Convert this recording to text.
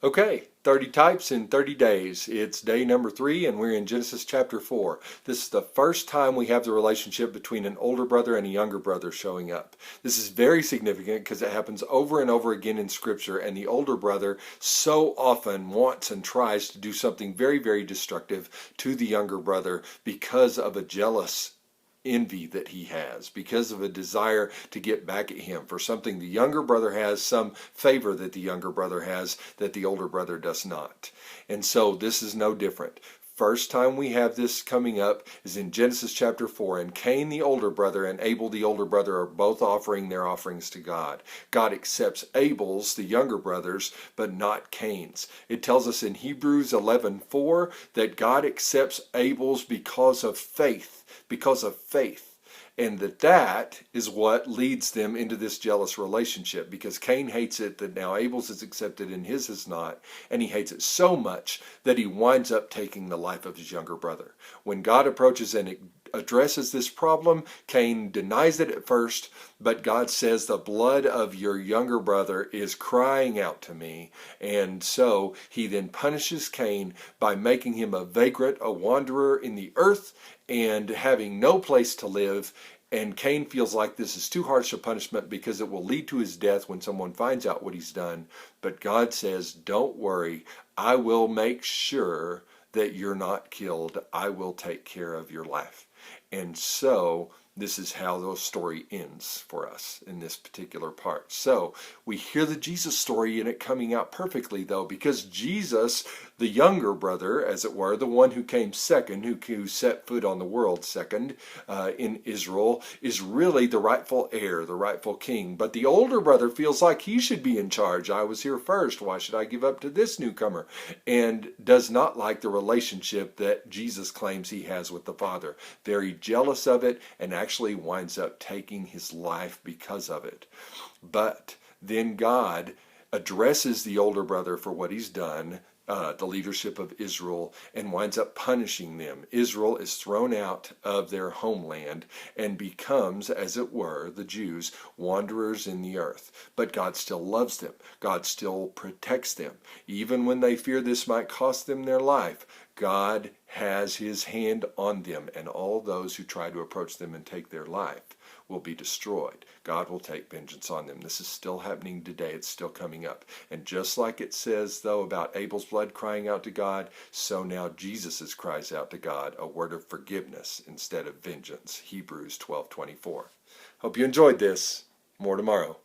Okay, 30 types in 30 days. It's day number 3 and we're in Genesis chapter 4. This is the first time we have the relationship between an older brother and a younger brother showing up. This is very significant because it happens over and over again in Scripture, and the older brother so often wants and tries to do something very, very destructive to the younger brother because of a jealous envy that he has, because of a desire to get back at him for something the younger brother has, some favor that the younger brother has that the older brother does not. And so this is no different. First time we have this coming up is in Genesis chapter 4, and Cain the older brother and Abel the older brother are both offering their offerings to God. God accepts Abel's, the younger brother's, but not Cain's. It tells us in Hebrews 11:4 that God accepts Abel's because of faith, and that is what leads them into this jealous relationship, because Cain hates it that now Abel's is accepted and his is not, and he hates it so much that he winds up taking the life of his younger brother. When God approaches and addresses this problem, Cain denies it at first, but God says, the blood of your younger brother is crying out to me. And so he then punishes Cain by making him a vagrant, a wanderer in the earth, and having no place to live. And Cain feels like this is too harsh a punishment because it will lead to his death when someone finds out what he's done. But God says, don't worry, I will make sure that you're not killed. I will take care of your life. And so this is how the story ends for us in this particular part. So we hear the Jesus story in it coming out perfectly, though, because Jesus, the younger brother, as it were, the one who came second, who set foot on the world second in Israel, is really the rightful heir, the rightful king. But the older brother feels like he should be in charge. I was here first. Why should I give up to this newcomer? And does not like the relationship that Jesus claims he has with the Father. Very jealous of it, and actually winds up taking his life because of it. But then God addresses the older brother for what he's done, the leadership of Israel, and winds up punishing them. Israel is thrown out of their homeland and becomes, as it were, the Jews, wanderers in the earth. But God still loves them. God still protects them. Even when they fear this might cost them their life, God has his hand on them, and all those who try to approach them and take their life will be destroyed. God will take vengeance on them. This is still happening today. It's still coming up. And just like it says, though, about Abel's blood crying out to God, so now Jesus' cries out to God, a word of forgiveness instead of vengeance. Hebrews 12:24. Hope you enjoyed this. More tomorrow.